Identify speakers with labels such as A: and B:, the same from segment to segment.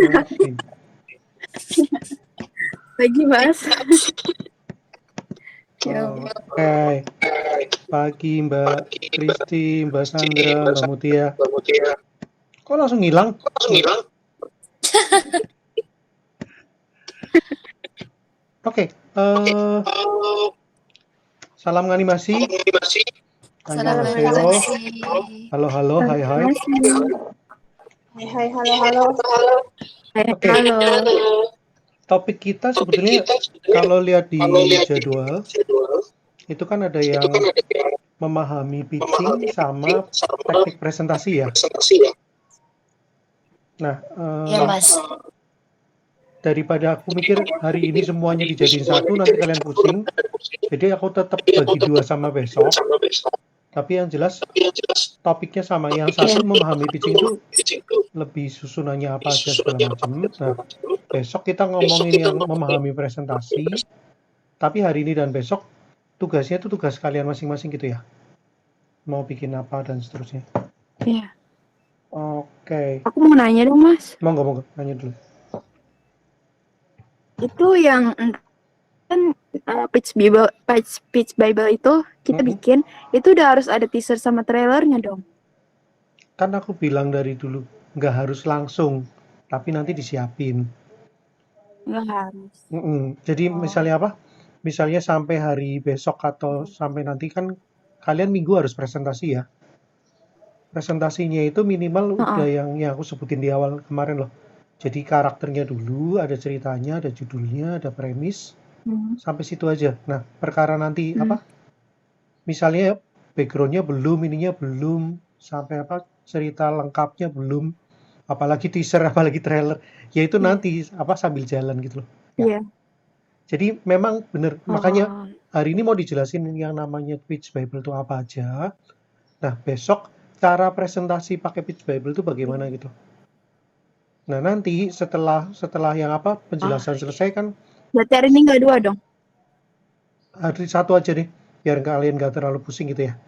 A: Oke.
B: Lagi Mas.
A: Oke. Pagi Mbak Kristi, Mbak Sandra, Mbak Mutia. Kok langsung hilang? Oke. Salam animasi.
C: Salam
A: Annyeonghaseyo.
C: animasi.
A: Halo, hai.
D: Hai, halo.
A: Oke. Topik kita sebetulnya kalau lihat di jadwal itu kan ada yang memahami pitching sama teknik presentasi ya. Nah,
C: Ya Mas.
A: daripada aku mikir hari ini semuanya dijadiin satu nanti kalian pusing. Jadi aku tetap bagi dua sama besok. Tapi yang jelas topiknya sama. Yang satu memahami pitching itu lebih susunannya apa aja segala macam. Nah, besok kita ngomongin yang memahami presentasi. Tapi hari ini dan besok tugasnya itu tugas kalian masing-masing gitu ya. Mau bikin apa dan seterusnya.
B: Iya.
A: Oke.
B: Aku mau nanya dong Mas.
A: Monggo, nanya dulu.
B: Itu yang kan pitch Bible itu kita bikin, itu udah harus ada teaser sama trailernya dong.
A: Kan aku bilang dari dulu, nggak harus langsung, tapi nanti disiapin.
B: Nggak harus.
A: Jadi misalnya apa? Misalnya sampai hari besok atau sampai nanti kan kalian minggu harus presentasi ya. Presentasinya itu minimal udah yang aku sebutin di awal kemarin loh. Jadi karakternya dulu, ada ceritanya, ada judulnya, ada premis, sampai situ aja. Nah, perkara nanti apa? Misalnya backgroundnya belum, ininya belum, sampai apa? Cerita lengkapnya belum, apalagi teaser, apalagi trailer, yaitu nanti apa sambil jalan gitu loh.
B: Iya.
A: Jadi memang bener, makanya hari ini mau dijelasin yang namanya Pitch Bible itu apa aja. Nah, besok cara presentasi pakai Pitch Bible itu bagaimana gitu. Nah, nanti setelah yang apa penjelasan selesai kan.
B: Berarti hari ini nggak dua dong?
A: Hari satu aja nih, biar kalian nggak terlalu pusing gitu ya.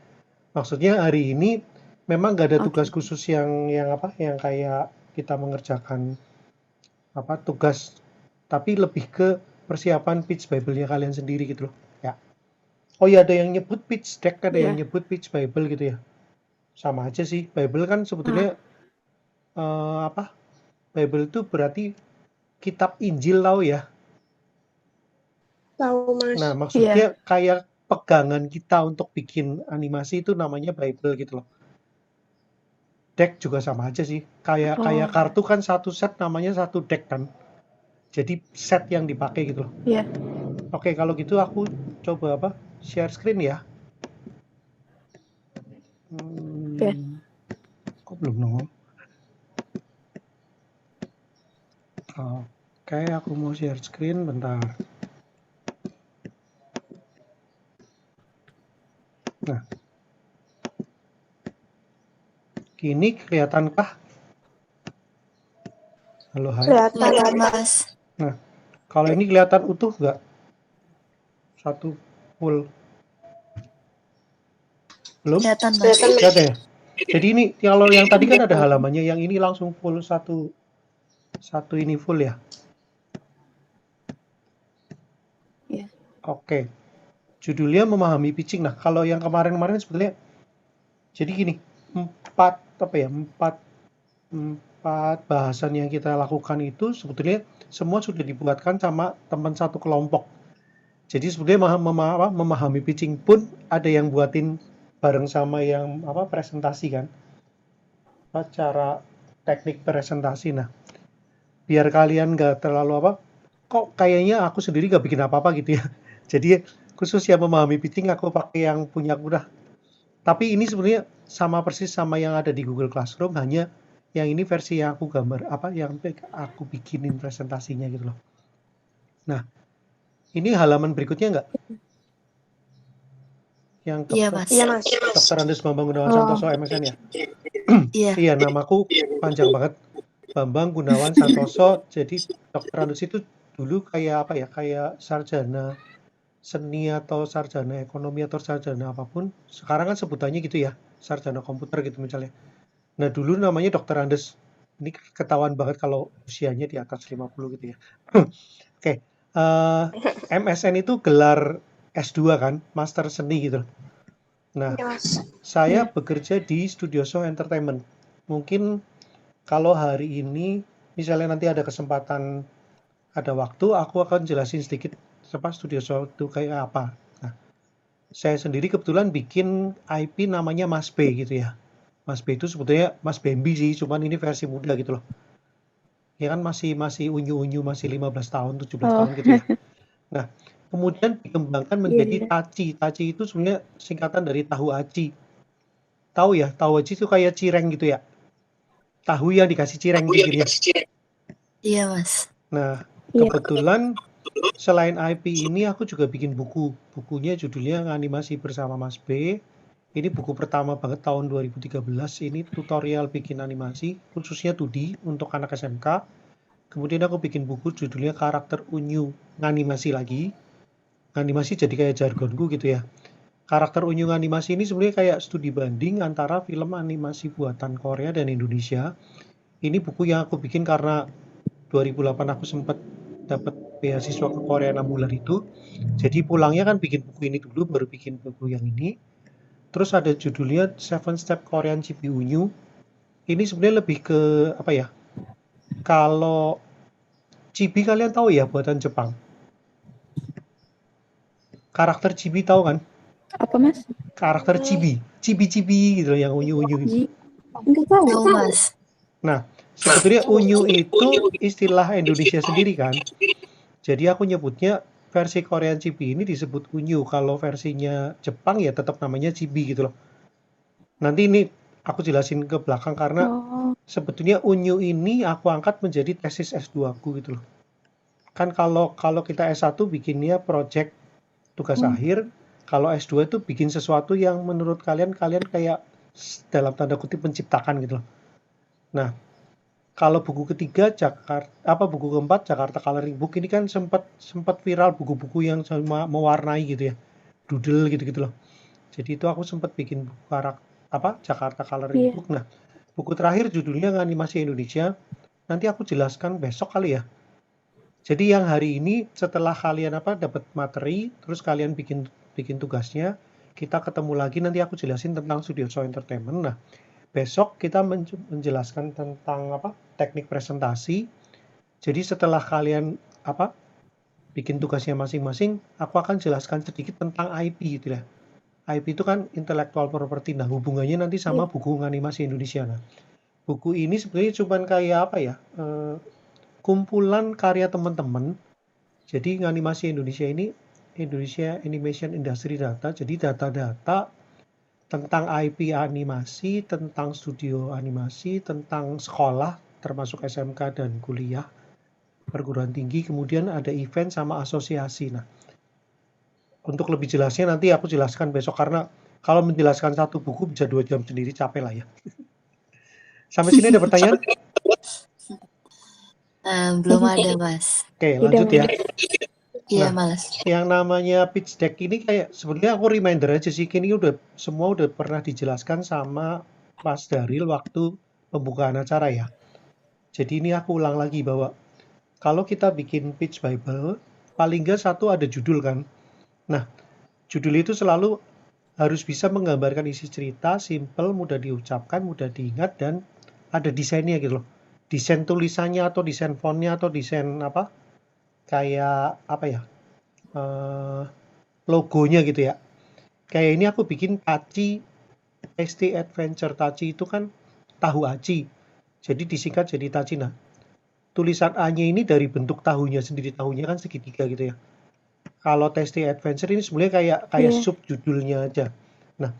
A: Maksudnya hari ini memang nggak ada tugas khusus yang apa, yang kayak kita mengerjakan apa tugas, tapi lebih ke persiapan Pitch Bible-nya kalian sendiri gitu loh. Ya. Oh ya, ada yang nyebut pitch deck, ada yang nyebut Pitch Bible gitu ya. Sama aja sih. Bible kan sebetulnya apa? Bible itu berarti kitab Injil tahu ya.
D: Tahu Mas.
A: Nah, maksudnya kayak pegangan kita untuk bikin animasi itu namanya Bible gitu loh. Deck juga sama aja sih. Kayak kartu kan satu set namanya satu deck kan. Jadi set yang dipakai gitu loh.
B: Iya.
A: Oke, kalau gitu aku coba apa? Share screen ya. Kok belum nongol? Oke, aku mau share screen bentar. Nah, kini kelihatankah? Halo, hai.
C: Kelihatan Mas.
A: Nah, kalau ini kelihatan utuh nggak? Satu full. Belum?
C: Kelihatan Mas.
A: Kelihatan ya? Jadi ini kalau yang tadi kan ada halamannya, yang ini langsung full satu ini full ya.
B: Iya.
A: Oke. Judulnya memahami pitching. Nah, kalau yang kemarin-kemarin sebetulnya jadi gini, empat bahasan yang kita lakukan itu sebetulnya semua sudah dibuatkan sama teman satu kelompok. Jadi sebetulnya memahami pitching pun ada yang buatin bareng sama yang presentasi kan. Cara teknik presentasi. Nah, biar kalian nggak terlalu kok kayaknya aku sendiri nggak bikin apa-apa gitu ya. Jadi khusus yang memahami pitching aku pakai yang punya aku dah. Tapi ini sebenarnya sama persis sama yang ada di Google Classroom, hanya yang ini versi yang aku gambar yang aku bikinin presentasinya gitu loh. Nah, ini halaman berikutnya nggak? Yang
C: Iya Mas.
A: Dr. Andes Bambang Gunawan Santoso MSN ya?
C: Iya.
A: Iya, namaku panjang banget. Bambang Gunawan Santoso. Jadi Dr. Andes itu dulu kayak kayak sarjana seni atau sarjana ekonomi atau sarjana apapun. Sekarang kan sebutannya gitu ya, sarjana komputer gitu misalnya. Nah, dulu namanya Dr. Andes. ini ketahuan banget kalau usianya di atas 50 gitu ya. Oke, MSN itu gelar S2 kan, Master Seni gitu. Nah, saya bekerja di Studio Show Entertainment. Mungkin kalau hari ini, misalnya nanti ada kesempatan, ada waktu, aku akan jelasin sedikit Studio Show itu kayak apa. Nah, saya sendiri kebetulan bikin IP namanya Mas B gitu ya. Mas B itu sebetulnya Mas Bambi sih, cuman ini versi muda gitu loh. Ya kan masih unyu-unyu, masih 15 tahun, 17 tahun gitu ya. Nah, kemudian dikembangkan menjadi Taci. Taci itu sebenarnya singkatan dari tahu aci. Tahu ya, tahu aci itu kayak cireng gitu ya. Tahu yang dikasih cireng pinggirnya.
C: Iya, Mas.
A: Nah, kebetulan selain IP ini aku juga bikin buku. Bukunya judulnya Animasi Bersama Mas B. Ini buku pertama banget tahun 2013. Ini tutorial bikin animasi, khususnya 2D untuk anak SMK. Kemudian aku bikin buku judulnya Karakter Unyu, nganimasi lagi. Nganimasi jadi kayak jargonku gitu ya. Karakter Unyu animasi ini sebenarnya kayak studi banding antara film animasi buatan Korea dan Indonesia. Ini buku yang aku bikin karena 2008 aku sempat dapat beasiswa ke Korea 6 bulan itu. Jadi pulangnya kan bikin buku ini dulu, baru bikin buku yang ini. Terus ada judulnya 7 Step Korean Chibi Unyu. Ini sebenarnya lebih ke apa ya? Kalau chibi kalian tahu ya, buatan Jepang. Karakter chibi tahu kan?
B: Apa, Mas?
A: Karakter chibi gitu yang unyu-unyu gitu.
B: Enggak tahu.
C: Tahu, Mas.
A: Nah, sebetulnya unyu itu istilah Indonesia sendiri kan. Jadi aku nyebutnya versi Korean chibi ini disebut unyu. Kalau versinya Jepang ya tetap namanya chibi gitu loh. Nanti ini aku jelasin ke belakang karena sebetulnya unyu ini aku angkat menjadi tesis S2 aku gitu loh. Kan kalau kita S1 bikinnya project tugas akhir, kalau S2 itu bikin sesuatu yang menurut kalian kayak dalam tanda kutip menciptakan gitu loh. Nah, kalau buku ketiga buku keempat Jakarta Coloring Book ini kan sempat viral buku-buku yang sama mewarnai gitu ya. Doodle gitu-gitu loh. Jadi itu aku sempat bikin buku Jakarta Coloring Book. Nah, buku terakhir judulnya Animasi Indonesia. Nanti aku jelaskan besok kali ya. Jadi yang hari ini setelah kalian dapat materi, terus kalian bikin tugasnya, kita ketemu lagi nanti aku jelasin tentang Studio Show Entertainment. Nah, besok kita menjelaskan tentang teknik presentasi. Jadi setelah kalian bikin tugasnya masing-masing, aku akan jelaskan sedikit tentang IP gitu ya. IP itu kan intellectual property. Nah, hubungannya nanti sama buku Animasi Indonesia. Nah, buku ini sebenarnya cuma kayak kumpulan karya teman-teman. Jadi Animasi Indonesia ini Indonesia Animation Industry Data. Jadi data-data tentang IP animasi, tentang studio animasi, tentang sekolah termasuk SMK dan kuliah, perguruan tinggi, kemudian ada event sama asosiasi. Nah, untuk lebih jelasnya nanti aku jelaskan besok karena kalau menjelaskan satu buku bisa 2 jam sendiri, capek lah ya. Sampai sini ada pertanyaan?
C: Belum ada, Mas.
A: Oke, lanjut ya.
C: Iya, Mas.
A: Yang namanya pitch deck ini kayak sebenarnya aku reminder aja sih, ini semua udah pernah dijelaskan sama Mas Daril waktu pembukaan acara ya. Jadi ini aku ulang lagi bahwa kalau kita bikin pitch Bible, paling nggak satu ada judul kan. Nah, judul itu selalu harus bisa menggambarkan isi cerita, simple, mudah diucapkan, mudah diingat, dan ada desainnya gitu loh. Desain tulisannya atau desain fontnya atau desain logonya gitu ya. Kayak ini aku bikin Taci Tasty Adventure. Taci itu kan tahu aci, jadi disingkat jadi Taci. Nah, tulisan A-nya ini dari bentuk tahunya sendiri, tahunya kan segitiga gitu ya. Kalau Tasty Adventure ini sebenarnya kayak sub judulnya aja. Nah,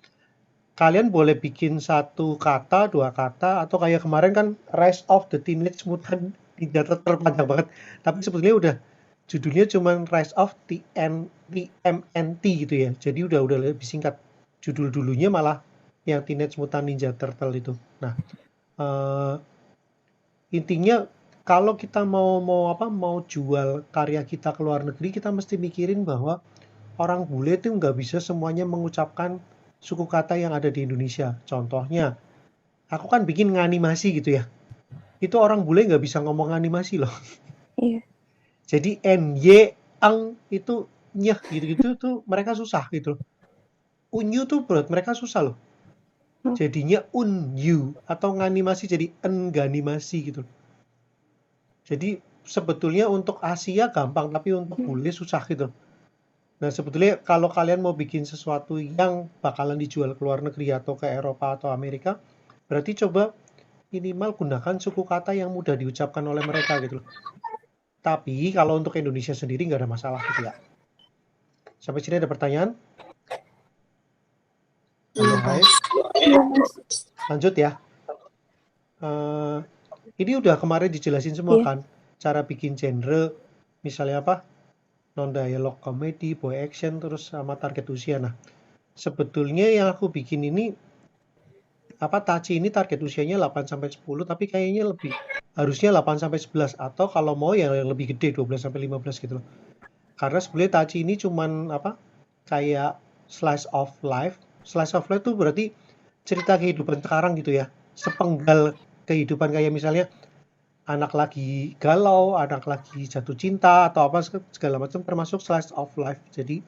A: kalian boleh bikin 1 kata, 2 kata, atau kayak kemarin kan Rise of the Teenage Mutant Ninja Turtle, panjang banget. Tapi sebetulnya udah judulnya cuma Rise of the TMNT gitu ya. Jadi udah lebih singkat. Judul dulunya malah yang Teenage Mutant Ninja Turtle itu. Nah, intinya kalau kita mau jual karya kita ke luar negeri, kita mesti mikirin bahwa orang bule itu nggak bisa semuanya mengucapkan suku kata yang ada di Indonesia. Contohnya, aku kan bikin nganimasi gitu ya. itu orang bule nggak bisa ngomong animasi loh.
B: Iya.
A: Jadi ny ang itu nyeh gitu-gitu tuh mereka susah gitu. Unyu tuh buat mereka susah loh. Jadinya unyu atau nganimasi jadi enganimasi gitu. Jadi sebetulnya untuk Asia gampang tapi untuk bule susah gitu. Nah sebetulnya kalau kalian mau bikin sesuatu yang bakalan dijual ke luar negeri atau ke Eropa atau Amerika, berarti coba minimal gunakan suku kata yang mudah diucapkan oleh mereka gitu loh. Tapi kalau untuk Indonesia sendiri nggak ada masalah gitu ya. Sampai sini ada pertanyaan? Halo,
C: Iya,
A: hai.
C: Mas.
B: Iya, Mas.
A: Lanjut ya. Ini udah kemarin dijelasin semua
B: Iya.
A: kan. Cara bikin genre, misalnya apa? Non-dialog komedi, boy action, terus sama target usia. Nah, sebetulnya yang aku bikin ini, Tachi ini target usianya 8-10, tapi kayaknya harusnya 8-11. Atau kalau mau yang lebih gede, 12-15 gitu loh. Karena sebenarnya Tachi ini cuman kayak slice of life. Slice of life tuh berarti cerita kehidupan sekarang gitu ya. Sepenggal kehidupan kayak misalnya anak lagi galau, anak lagi jatuh cinta atau apa segala macam termasuk slice of life. Jadi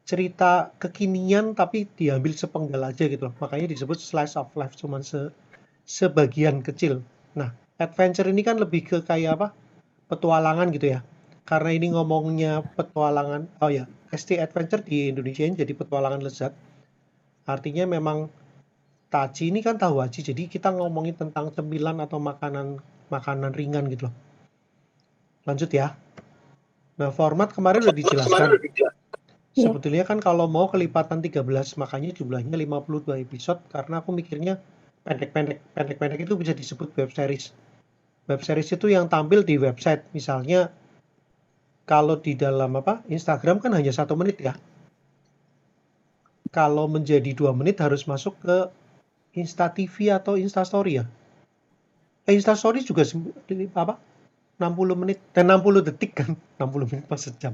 A: cerita kekinian tapi diambil sepenggal aja gitu loh. Makanya disebut slice of life cuman sebagian kecil. Nah, adventure ini kan lebih ke kayak petualangan gitu ya. Karena ini ngomongnya petualangan. Oh ya, ST Adventure di Indonesia ini jadi petualangan lezat. Artinya memang Tachi ini kan tahu aja, jadi kita ngomongin tentang cemilan atau makanan ringan gitu loh. Lanjut ya. Nah, format kemarin udah dijelaskan.
B: Iya.
A: Sebetulnya kan kalau mau kelipatan 13, makanya jumlahnya 52 episode karena aku mikirnya pendek-pendek itu bisa disebut web series. Web series itu yang tampil di website. Misalnya kalau di dalam Instagram kan hanya 1 menit ya. Kalau menjadi 2 menit harus masuk ke Insta TV atau Insta Story ya. Insta Story juga 60 menit dan 60 detik kan. 60 menit pas sejam.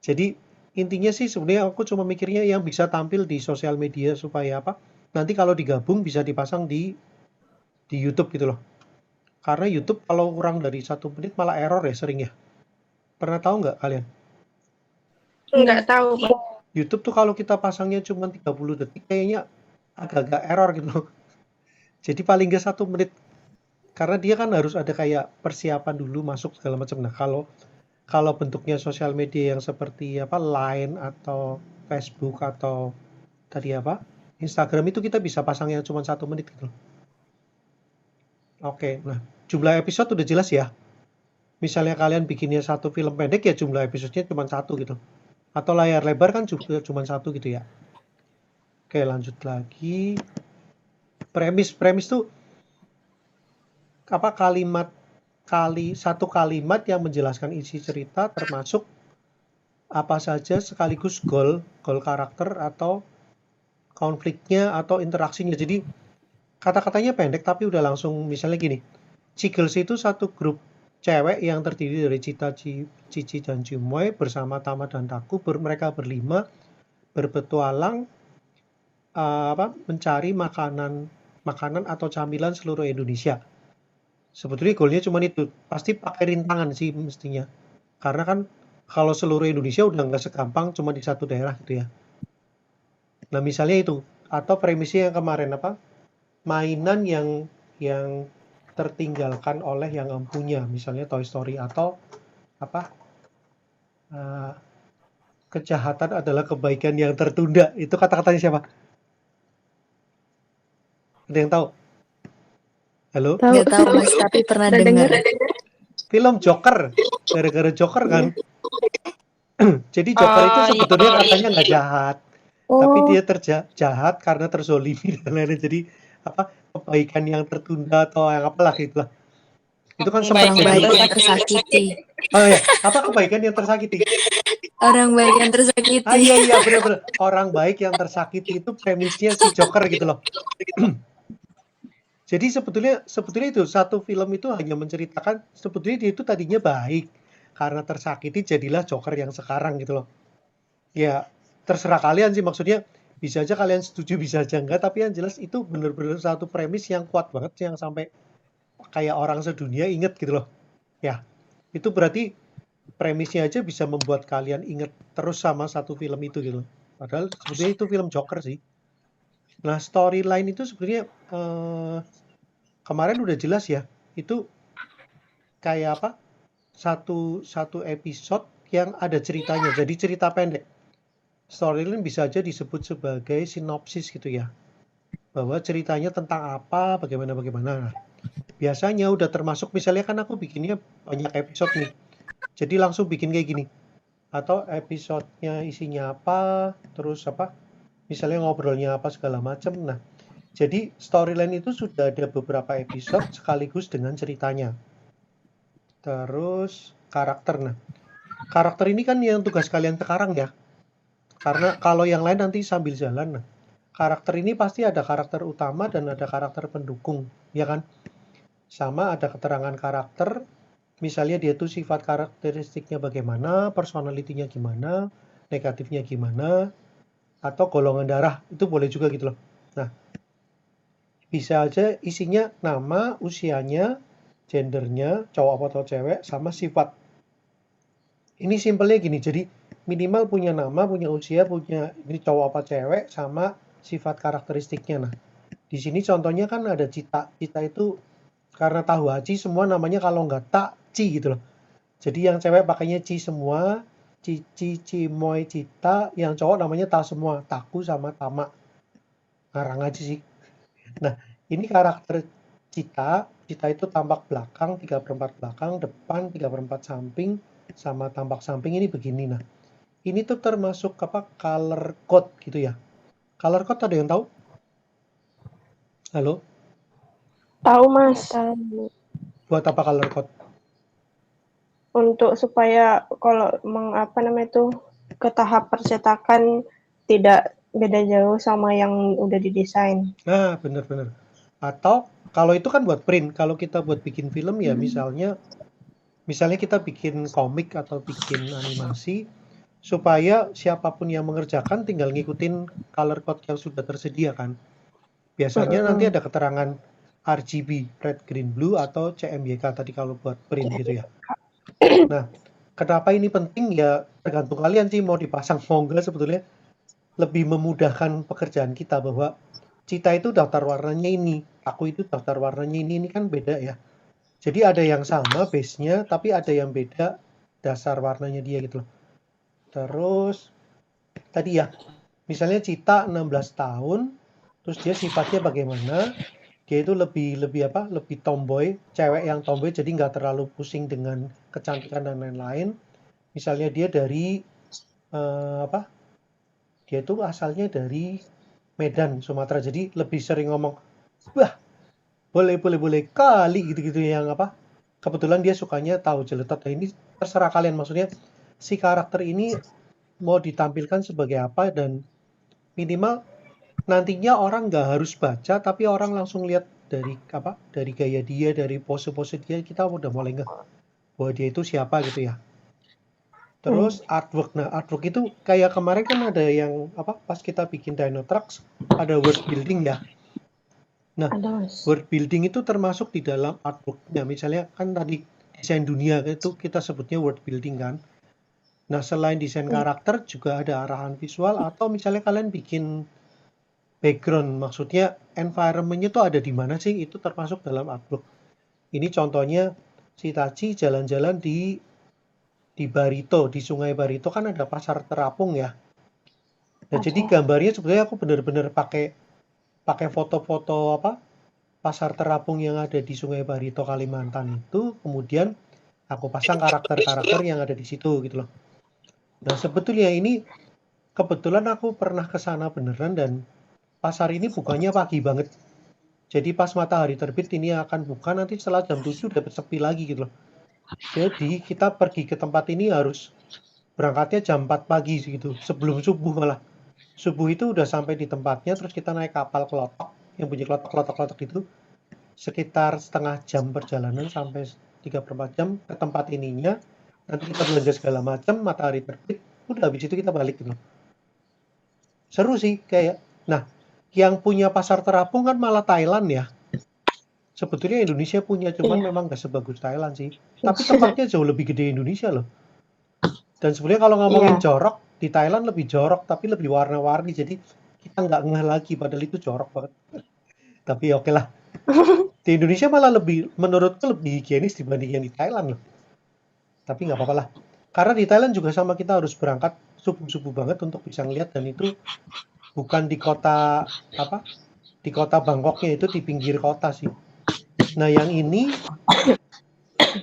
A: Jadi intinya sih sebenarnya aku cuma mikirnya yang bisa tampil di sosial media supaya nanti kalau digabung bisa dipasang di YouTube gitu loh. Karena YouTube kalau kurang dari 1 menit malah error ya sering ya. Pernah tahu nggak kalian?
B: Nggak tahu, Pak.
A: YouTube tuh kalau kita pasangnya cuma 30 detik kayaknya agak-agak error gitu loh. Jadi paling nggak 1 menit. Karena dia kan harus ada kayak persiapan dulu masuk segala macam. Nah, kalau bentuknya sosial media yang seperti Line atau Facebook atau tadi Instagram itu kita bisa pasang yang cuma 1 menit gitu. Oke, nah jumlah episode udah jelas ya. Misalnya kalian bikinnya 1 film pendek ya jumlah episodenya cuma 1 gitu. Atau layar lebar kan juga cuma 1 gitu ya. Oke, lanjut lagi. Premis tuh satu kalimat yang menjelaskan isi cerita termasuk apa saja sekaligus goal karakter atau konfliknya atau interaksinya. Jadi kata-katanya pendek tapi udah langsung misalnya gini. Cigels itu satu grup cewek yang terdiri dari Cita, Cici, dan Cimoy bersama Tama dan Taku. Mereka berlima berpetualang mencari makanan atau camilan seluruh Indonesia. Sebetulnya goalnya cuma itu. Pasti pakai rintangan sih mestinya. Karena kan kalau seluruh Indonesia udah nggak segampang cuma di satu daerah gitu ya. Nah misalnya itu. Atau premisnya yang kemarin mainan yang tertinggalkan oleh yang empunya. Misalnya Toy Story atau kejahatan adalah kebaikan yang tertunda. Itu kata-katanya siapa? Ada yang tahu? Halo?
B: Tahu.
C: Nggak tahu, Mas, tapi pernah dengar.
A: Film Joker. Gara-gara Joker kan. Jadi Joker itu sebetulnya katanya nggak jahat. Tapi dia jahat karena terzolimi dan lain-lain. Jadi kebaikan yang tertunda atau yang apalah gitu lah. Itu kan
C: Orang baik yang tersakiti.
A: Oh ya, kebaikan yang tersakiti?
C: Orang baik yang tersakiti.
A: Iya benar-benar. Orang baik yang tersakiti itu premisnya si Joker gitu loh. Jadi sebetulnya itu satu film itu hanya menceritakan sebetulnya dia itu tadinya baik karena tersakiti jadilah Joker yang sekarang gitu loh. Ya terserah kalian sih, maksudnya bisa aja kalian setuju bisa aja enggak, tapi yang jelas itu benar-benar satu premis yang kuat banget yang sampai kayak orang sedunia inget gitu loh. Ya, itu berarti premisnya aja bisa membuat kalian inget terus sama satu film itu gitu. Padahal sebetulnya itu film Joker sih. Nah, storyline itu sebenarnya kemarin udah jelas ya. Itu kayak apa? Satu satu episode yang ada ceritanya. Jadi cerita pendek. Storyline bisa aja disebut sebagai sinopsis gitu ya. Bahwa ceritanya tentang apa, bagaimana. Nah, biasanya udah termasuk misalnya kan aku bikinnya banyak episode nih. Jadi langsung bikin kayak gini. Atau episodenya isinya apa, terus apa? Misalnya ngobrolnya apa segala macam. Nah, jadi storyline itu sudah ada beberapa episode sekaligus dengan ceritanya. Terus karakter. Nah, karakter ini kan yang tugas kalian sekarang ya. Karena kalau yang lain nanti sambil jalan. Nah, karakter ini pasti ada karakter utama dan ada karakter pendukung, ya kan? Sama ada keterangan karakter, misalnya dia tuh sifat karakteristiknya bagaimana, personalitinya gimana, negatifnya gimana, atau golongan darah, itu boleh juga gitu loh. Nah, bisa aja isinya nama, usianya, gendernya, cowok atau cewek, sama sifat. Ini simpelnya gini, jadi minimal punya nama, punya usia, punya ini cowok apa cewek, sama sifat karakteristiknya. Nah, di sini contohnya kan ada Cita. Cita itu karena tahu Haji semua namanya kalau nggak tak Ci gitu loh. Jadi yang cewek pakainya Ci semua, Cici, Cimoy, Cita, yang cowok namanya Ta semua, Taku sama Tama. Ngarang aja sih. Nah, ini karakter Cita. Cita itu tampak belakang 3/4 belakang, depan 3/4 samping, sama tampak samping ini begini. Nah, ini tuh termasuk apa color code gitu ya. Color code ada yang tahu? Halo?
D: Tahu Mas,
A: Buat apa color code?
D: untuk supaya kalau ke tahap percetakan tidak beda jauh sama yang udah didesain.
A: Nah, bener-bener. Atau kalau itu kan buat print, kalau kita buat bikin film ya misalnya kita bikin komik atau bikin animasi supaya siapapun yang mengerjakan tinggal ngikutin color code yang sudah tersedia kan. Biasanya nanti ada keterangan RGB, red, green, blue atau CMYK tadi kalau buat print gitu ya. Nah, kenapa ini penting ya tergantung kalian sih mau dipasang mau enggak sebetulnya lebih memudahkan pekerjaan kita bahwa Cita itu daftar warnanya ini, aku itu daftar warnanya ini kan beda ya. Jadi ada yang sama base-nya, tapi ada yang beda dasar warnanya dia gitu loh. Terus tadi ya, misalnya Cita 16 tahun, terus dia sifatnya bagaimana? Dia itu lebih tomboy, cewek yang tomboy, jadi nggak terlalu pusing dengan kecantikan dan lain-lain. Misalnya dia dari dia itu asalnya dari Medan, Sumatera, jadi lebih sering ngomong, wah boleh kali gitu-gitu yang apa kebetulan dia sukanya tahu jeletot. Nah, ini terserah kalian, maksudnya si karakter ini mau ditampilkan sebagai apa dan minimal nantinya orang nggak harus baca tapi orang langsung lihat dari gaya dia, dari pose-pose dia, kita udah mulai ngeh bahwa dia itu siapa gitu ya. Terus artwork. Nah, artwork itu kayak kemarin kan ada yang pas kita bikin Dino Trucks ada world building ya. Nah, world building itu termasuk di dalam artworknya. Misalnya kan tadi desain dunia itu kita sebutnya world building kan. Nah, selain desain karakter juga ada arahan visual atau misalnya kalian bikin background, maksudnya environment-nya tuh ada di mana sih, itu termasuk dalam artwork. Ini contohnya si Tachi jalan-jalan di Barito, di Sungai Barito kan ada pasar terapung ya. Nah, jadi gambarnya sebenarnya aku benar-benar pakai foto-foto pasar terapung yang ada di Sungai Barito Kalimantan itu, kemudian aku pasang karakter-karakter yang ada di situ gitu loh. Nah, sebetulnya ini kebetulan aku pernah ke sana beneran dan pasar ini bukanya pagi banget. Jadi pas matahari terbit ini akan buka, nanti setelah jam 7 udah sepi lagi gitu loh. Jadi kita pergi ke tempat ini harus berangkatnya jam 4 pagi gitu, sebelum subuh malah. Subuh itu udah sampai di tempatnya, terus kita naik kapal kelotok yang bunyi klotok-klotok itu. Sekitar setengah jam perjalanan sampai 3/4 jam ke tempat ininya. Nanti kita belanja segala macam, matahari terbit, udah habis itu kita balik gitu. Seru sih kayak. Nah, yang punya pasar terapung kan malah Thailand ya. Sebetulnya Indonesia punya, cuman
D: Iya.
A: memang nggak sebagus Thailand sih. Tapi tempatnya jauh lebih gede Indonesia loh. Dan sebenarnya kalau ngomongin
D: Iya.
A: jorok, di Thailand lebih jorok, tapi lebih warna-warni. Jadi kita nggak ngeh lagi, padahal itu jorok banget. Tapi oke lah. Di Indonesia malah lebih, menurutku lebih higienis dibanding yang di Thailand loh. Tapi nggak apa-apa lah. Karena di Thailand juga sama, kita harus berangkat subuh-subuh banget untuk bisa ngeliat, dan itu bukan di kota apa? Di kota Bangkoknya, itu di pinggir kota sih. Nah, yang ini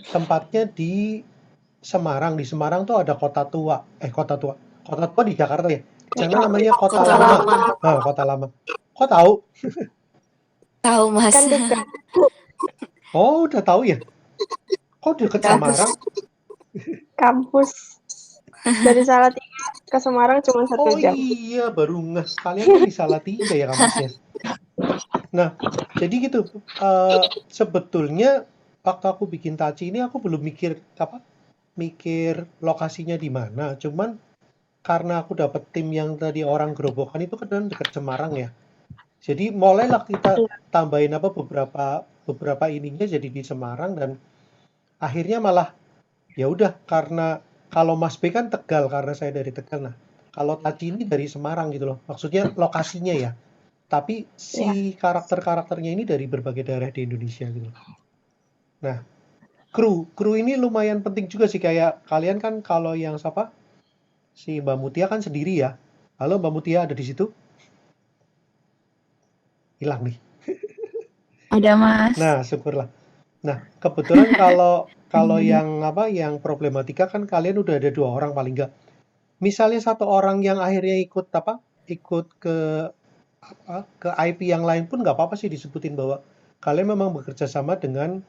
A: tempatnya di Semarang. Di Semarang tuh ada kota tua. Kota tua. Kota tua di Jakarta ya. Jangan namanya kota
C: Kota
A: lama.
C: lama.
A: Ah, kota lama. Kok tahu?
C: Tahu Mas.
D: Kan dekat
A: Oh, udah tahu ya? Kok deket
C: Kampus.
A: Semarang?
D: kampus dari Salatiga ke Semarang cuma 1
A: Oh
D: jam.
A: iya, baru ngeh. Kalian kan di Salatiga ya kampusnya. Nah, jadi gitu. Sebetulnya waktu aku bikin Taci ini, aku belum mikir lokasinya di mana. Cuman karena aku dapet tim yang tadi orang Gerobokan itu kan dekat Semarang ya. Jadi mulailah kita tambahin beberapa ininya jadi di Semarang, dan akhirnya malah ya udah, karena kalau Mas B kan Tegal, karena saya dari Tegal. Nah, kalau Taci ini dari Semarang gitu loh. Maksudnya lokasinya ya. Tapi si karakter-karakternya ini dari berbagai daerah di Indonesia gitu. Nah, kru ini lumayan penting juga sih. Kayak kalian kan, kalau yang siapa? Si Mbak Mutia kan sendiri ya. Halo Mbak Mutia, ada di situ? Hilang nih.
B: Ada Mas.
A: Nah, syukurlah. Nah, kebetulan kalau yang problematika kan kalian udah ada 2 orang paling nggak. Misalnya 1 orang yang akhirnya ikut ke IP yang lain pun nggak apa-apa sih disebutin bahwa kalian memang bekerja sama dengan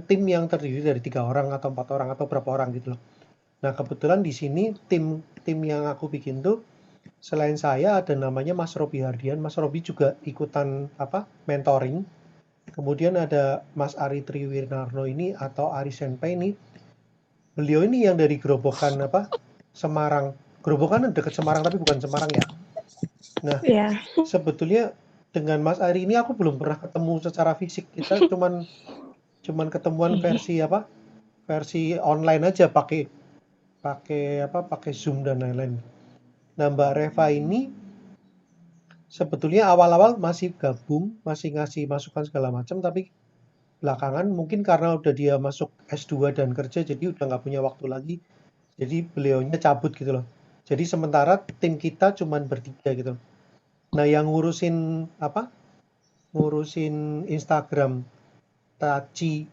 A: tim yang terdiri dari 3 orang atau 4 orang atau berapa orang gitu loh. Nah, kebetulan di sini tim yang aku bikin tuh, selain saya ada namanya Mas Robi Hardian. Mas Robi juga ikutan mentoring. Kemudian ada Mas Ari Triwirnarno ini atau Ari Senpai ini. Beliau ini yang dari Gerobokan Semarang. Gerobokan dekat Semarang tapi bukan Semarang ya. Nah,
D: Iya.
A: sebetulnya dengan Mas Ari ini aku belum pernah ketemu secara fisik. Kita cuman ketemuan versi online aja, pakai Zoom dan lain-lain. Nah, Mbak Reva ini sebetulnya awal-awal masih gabung, masih ngasih masukan segala macam, tapi belakangan mungkin karena udah dia masuk S2 dan kerja, jadi udah nggak punya waktu lagi. Jadi beliaunya cabut gitu loh. Jadi sementara tim kita cuman bertiga gitu. Nah, yang ngurusin Instagram Taci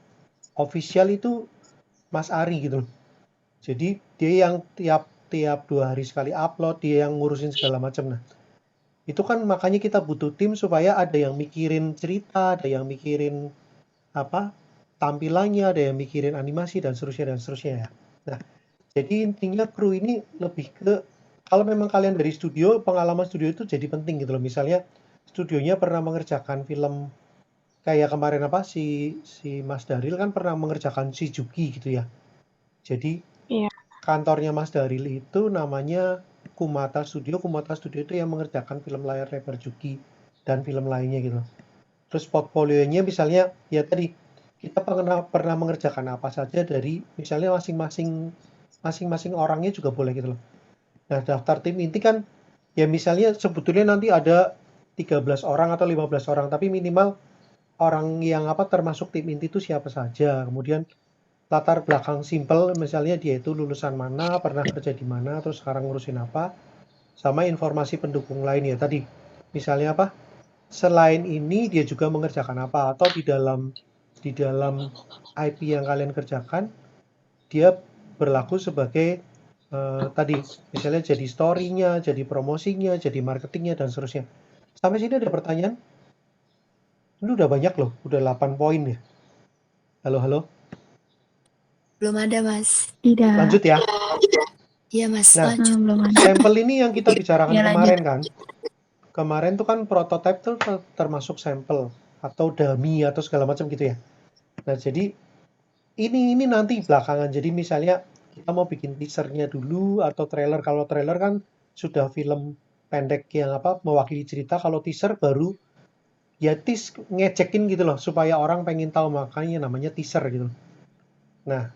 A: official itu Mas Ari gitu loh. Jadi dia yang tiap 2 hari sekali upload, dia yang ngurusin segala macam. Nah, itu kan makanya kita butuh tim supaya ada yang mikirin cerita, ada yang mikirin tampilannya, ada yang mikirin animasi dan seterusnya ya. Nah, jadi intinya kru ini lebih ke, kalau memang kalian dari studio, pengalaman studio itu jadi penting gitu loh. Misalnya studionya pernah mengerjakan film kayak kemarin si Mas Daril kan pernah mengerjakan si Juki gitu ya. Jadi
D: Iya.
A: kantornya Mas Daril itu namanya Kumata Studio. Kumata Studio itu yang mengerjakan film layar lebar Juki dan film lainnya gitu. Terus portfolionya misalnya ya tadi kita pernah mengerjakan apa saja dari misalnya masing-masing orangnya juga boleh gitu loh. Nah, daftar tim inti kan ya misalnya sebetulnya nanti ada 13 orang atau 15 orang, tapi minimal orang yang termasuk tim inti itu siapa saja. Kemudian latar belakang simple, misalnya dia itu lulusan mana, pernah kerja di mana, terus sekarang ngurusin apa, sama informasi pendukung lain ya tadi. Misalnya selain ini dia juga mengerjakan apa, atau di dalam IP yang kalian kerjakan dia berlaku sebagai tadi misalnya jadi story-nya, jadi promosinya, jadi marketingnya dan seterusnya. Sampai sini ada pertanyaan? Ini udah banyak loh, udah 8 poin ya. Halo.
C: Belum ada Mas.
B: Tidak.
A: Lanjut ya.
C: Iya Mas,
A: Nah,
C: lanjut.
B: Belum ada.
A: sampel ini yang kita bicarakan
B: Ya,
A: kemarin kan. Kemarin tuh kan prototype tuh termasuk sampel atau dummy atau segala macam gitu ya. Nah, jadi ini nanti belakangan. Jadi misalnya kita mau bikin teasernya dulu atau trailer. Kalau trailer kan sudah film pendek yang mewakili cerita. Kalau teaser baru ya ngejekin gitu loh supaya orang pengen tahu, makanya namanya teaser gitu. Nah,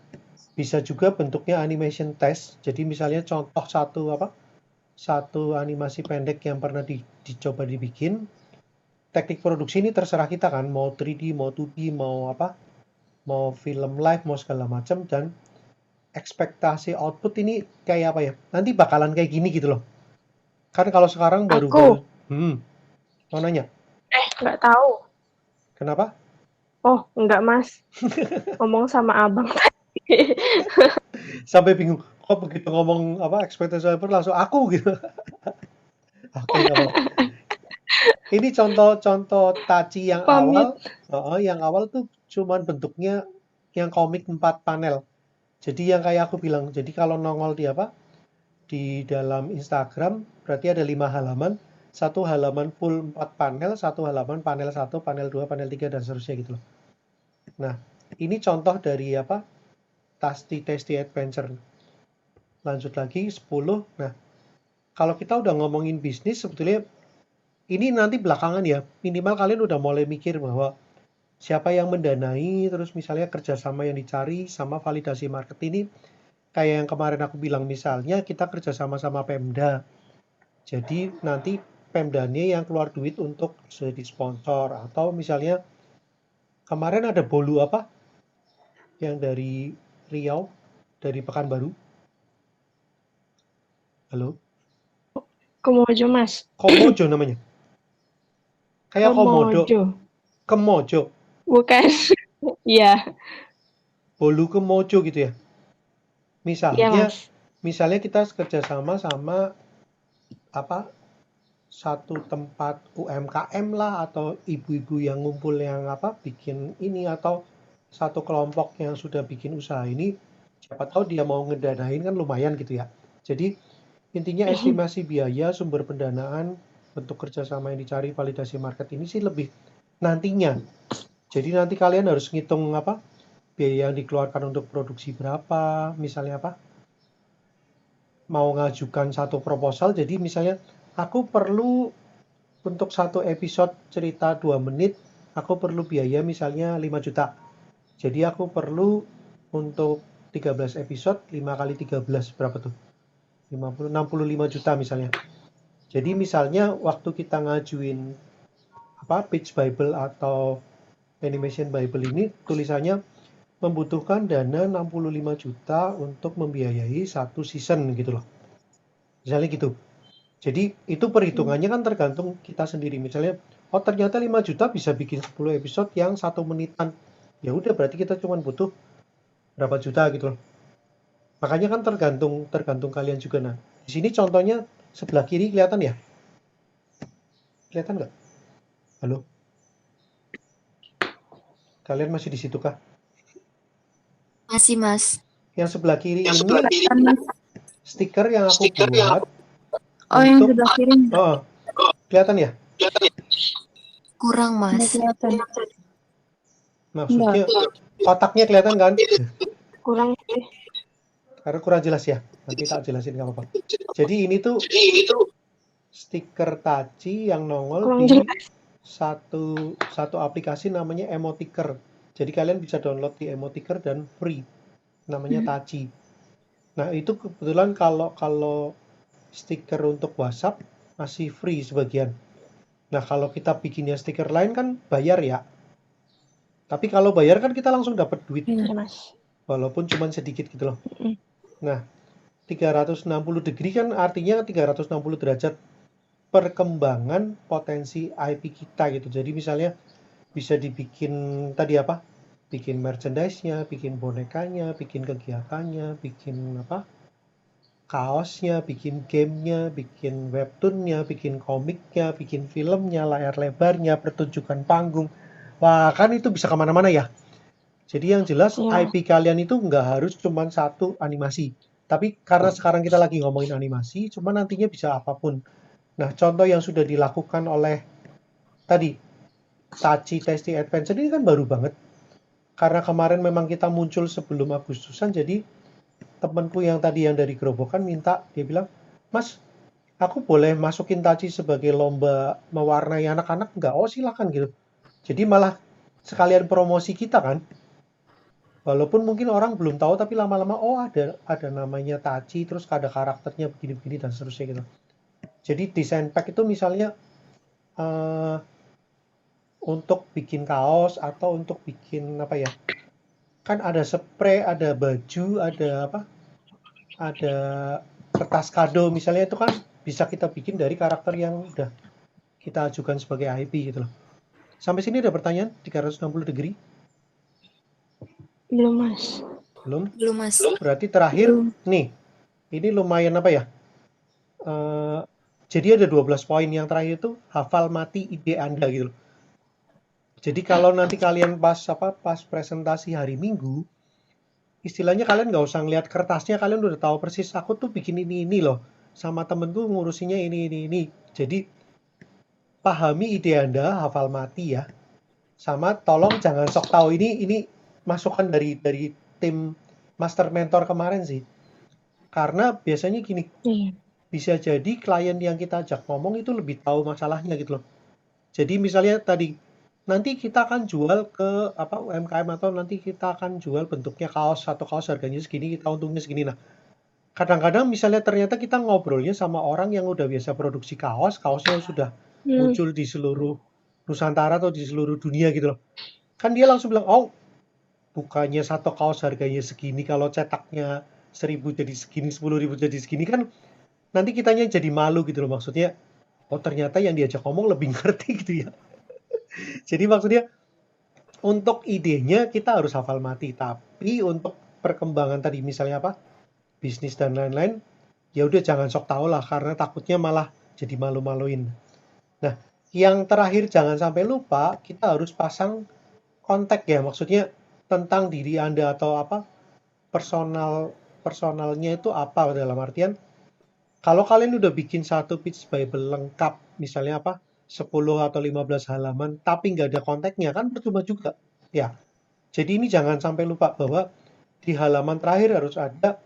A: bisa juga bentuknya animation test. Jadi misalnya contoh satu animasi pendek yang pernah dicoba dibikin. Teknik produksi ini terserah kita kan, mau 3D, mau 2D, mau film live, mau segala macam, dan ekspektasi output ini kayak apa ya? Nanti bakalan kayak gini gitu loh. Kan kalau sekarang baru-baru mau nanya,
D: Nggak tahu.
A: kenapa?
D: Oh, enggak, Mas. Ngomong sama abang tadi.
A: Sampai bingung, kok begitu ngomong ekspektasi output langsung aku gitu. Oke, nggak apa-apa. Ini contoh Tachi yang
D: Pamit.
A: awal tuh cuman bentuknya yang komik 4 panel. Jadi yang kayak aku bilang, jadi kalau nongol di dalam Instagram berarti ada 5 halaman, satu halaman full 4 panel, satu halaman panel 1, panel 2, panel 3 dan seterusnya gitu loh. Nah, ini contoh dari Tasty Adventure. Lanjut lagi 10. Nah, kalau kita udah ngomongin bisnis sebetulnya ini nanti belakangan ya, minimal kalian udah mulai mikir bahwa siapa yang mendanai, terus misalnya kerjasama yang dicari, sama validasi market ini. Kayak yang kemarin aku bilang, misalnya kita kerjasama sama Pemda. Jadi nanti Pemdanya yang keluar duit untuk jadi sponsor. Atau misalnya kemarin ada Bolu yang dari Riau, dari Pekanbaru. Halo?
D: Komojo, Mas.
A: Komojo namanya. Kayak Komodo.
D: Komojo.
A: Kemojo.
D: Bukan. Iya.
A: Bolu Kemojo gitu ya.
D: Iya, Mas.
A: Misalnya kita kerjasama sama satu tempat UMKM lah, atau ibu-ibu yang ngumpul yang bikin ini, atau satu kelompok yang sudah bikin usaha ini, siapa tahu dia mau ngedanain kan lumayan gitu ya. Jadi intinya estimasi biaya, sumber pendanaan, bentuk kerjasama yang dicari, validasi market ini sih lebih nantinya. Jadi nanti kalian harus ngitung biaya yang dikeluarkan untuk produksi berapa, misalnya mau ngajukan satu proposal. Jadi misalnya aku perlu untuk satu episode cerita 2 menit, aku perlu biaya misalnya 5 juta. Jadi aku perlu untuk 13 episode, 5 kali 13 berapa tuh? 65 juta misalnya. Jadi misalnya waktu kita ngajuin pitch Bible atau animation Bible ini, tulisannya membutuhkan dana 65 juta untuk membiayai satu season gitu loh. Misalnya gitu. Jadi itu perhitungannya kan tergantung kita sendiri. Misalnya, oh ternyata 5 juta bisa bikin 10 episode yang 1 menitan. Ya udah berarti kita cuma butuh berapa juta gitu loh. Makanya kan tergantung kalian juga. Nah, di sini contohnya sebelah kiri kelihatan ya? Kelihatan nggak? Halo? Kalian masih di situ kah?
C: Masih, Mas.
A: Yang sebelah kiri ini
B: Kelihatan, Mas.
A: stiker yang aku buat.
B: Oh, yang sebelah kiri
A: Kelihatan ya?
C: Kurang,
B: nggak
C: Mas.
B: kelihatan.
A: Maksudnya kotaknya kelihatan kan?
D: Kurang sih.
A: Karena kurang jelas ya. Nanti tak jelasin nggak apa-apa. Jadi ini tuh stiker Tachi yang nongol
D: Kurang
A: di
D: jelas.
A: satu aplikasi namanya Emotiker. Jadi kalian bisa download di Emotiker dan free. Namanya Tachi. Nah, itu kebetulan kalau stiker untuk WhatsApp masih free sebagian. Nah, kalau kita bikinnya stiker lain kan bayar ya. Tapi kalau bayar kan kita langsung dapat duit.
D: Iya, Mas.
A: Walaupun cuma sedikit gitu loh. Nah, 360 degree kan artinya 360 derajat perkembangan potensi IP kita gitu. Jadi misalnya bisa dibikin tadi bikin merchandise-nya, bikin bonekanya, bikin kegiatannya, bikin kaosnya, bikin gamenya, bikin webtoonnya, bikin komiknya, bikin filmnya, layar lebarnya, pertunjukan panggung. Wah, kan itu bisa kemana-mana ya. Jadi yang jelas IP kalian itu nggak harus cuma satu animasi. Tapi karena sekarang kita lagi ngomongin animasi, cuma nantinya bisa apapun. Nah, contoh yang sudah dilakukan oleh tadi, Tachi Tasty Adventure ini kan baru banget. Karena kemarin memang kita muncul sebelum Agustusan, jadi temanku yang tadi yang dari Gerobokan minta, dia bilang, Mas, aku boleh masukin Taci sebagai lomba mewarnai anak-anak nggak? Oh silakan gitu. Jadi malah sekalian promosi kita kan. Walaupun mungkin orang belum tahu tapi lama-lama oh ada namanya Taci terus ada karakternya begini-begini dan seterusnya gitu. Jadi desain pack itu misalnya eh, untuk bikin kaos atau untuk bikin apa ya? Kan ada spray, ada baju, ada apa? Ada kertas kado misalnya itu kan bisa kita bikin dari karakter yang udah kita ajukan sebagai IP gitu loh. Sampai sini ada pertanyaan 360 degree?
D: Belum, Mas.
A: Belum?
C: Belum, Mas.
A: Berarti terakhir
B: Belum.
A: nih. Ini lumayan apa ya? Eh, jadi ada 12 poin yang terakhir itu hafal mati ide Anda gitu loh. Jadi kalau nanti kalian pas presentasi hari Minggu, istilahnya kalian nggak usah ngeliat kertasnya, kalian udah tahu persis aku tuh bikin ini loh. Sama temenku ngurusinya ini. Jadi pahami ide Anda, hafal mati ya. Sama tolong jangan sok tahu ini masukan dari tim master mentor kemarin sih. Karena biasanya gini,
D: Iya.
A: bisa jadi klien yang kita ajak ngomong itu lebih tahu masalahnya gitu loh. Jadi misalnya tadi nanti kita akan jual ke apa UMKM atau nanti kita akan jual bentuknya kaos, satu kaos harganya segini, kita untungnya segini. Nah, kadang-kadang misalnya ternyata kita ngobrolnya sama orang yang udah biasa produksi kaos, kaosnya sudah muncul di seluruh Nusantara atau di seluruh dunia gitu loh. Kan dia langsung bilang, "Oh, bukannya satu kaos harganya segini, kalau cetaknya 1.000 jadi segini, 10.000 jadi segini." Kan nanti kitanya jadi malu gitu loh, maksudnya, oh ternyata yang diajak ngomong lebih ngerti gitu ya. Jadi maksudnya untuk idenya kita harus hafal mati, tapi untuk perkembangan tadi misalnya apa, bisnis dan lain-lain, ya udah jangan sok tahu lah karena takutnya malah jadi malu-maluin. Nah, yang terakhir jangan sampai lupa kita harus pasang kontak ya, maksudnya tentang diri Anda atau apa personalnya itu apa dalam artian kalau kalian udah bikin satu pitch Bible lengkap, misalnya apa 10 atau 15 halaman, tapi nggak ada kontaknya kan percuma juga. Ya, jadi ini jangan sampai lupa bahwa di halaman terakhir harus ada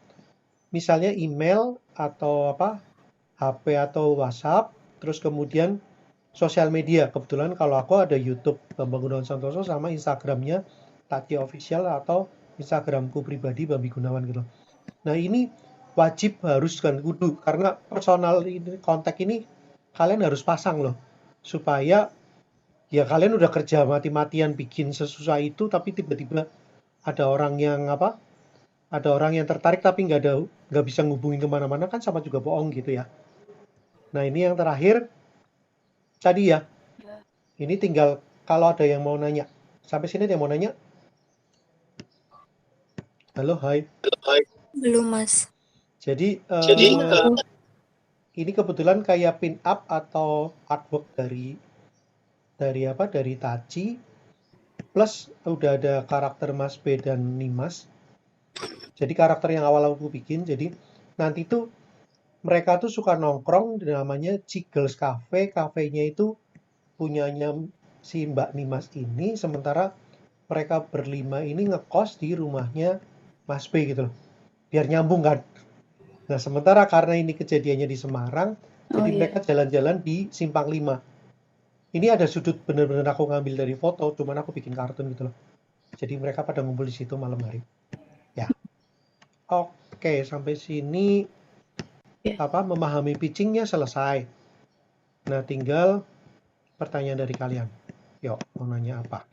A: misalnya email atau apa HP atau WhatsApp, terus kemudian sosial media. Kebetulan kalau aku ada YouTube Bambang Gunawan Santoso sama Instagramnya Tati Official atau Instagramku pribadi Bambi Gunawan gitu. Nah ini wajib harus kan kudu karena personal ini kontak ini kalian harus pasang loh supaya ya kalian udah kerja mati-matian bikin sesusah itu tapi tiba-tiba ada orang yang apa ada orang yang tertarik tapi nggak bisa ngubungin kemana-mana kan sama juga bohong gitu ya. Nah ini yang terakhir tadi ya ini tinggal kalau ada yang mau nanya sampai sini ada yang mau nanya. Halo hai.
C: Belum, Mas.
A: Jadi ini kebetulan kayak pin up atau artwork dari Taci plus udah ada karakter Mas B dan Nimas. Jadi karakter yang awal aku bikin. Jadi nanti tuh mereka tuh suka nongkrong namanya Cigels Cafe. Kafenya itu punyanya si Mbak Nimas ini sementara mereka berlima ini ngekos di rumahnya Mas B gitu loh. Biar nyambung kan. Nah, sementara karena ini kejadiannya di Semarang, jadi mereka jalan-jalan di Simpang 5. Ini ada sudut bener-bener aku ngambil dari foto, cuman aku bikin kartun gitu loh. Jadi mereka pada ngumpul di situ malam hari. Ya. Oke, sampai sini memahami pitchingnya selesai. Nah, tinggal pertanyaan dari kalian. Yuk, mau nanya apa?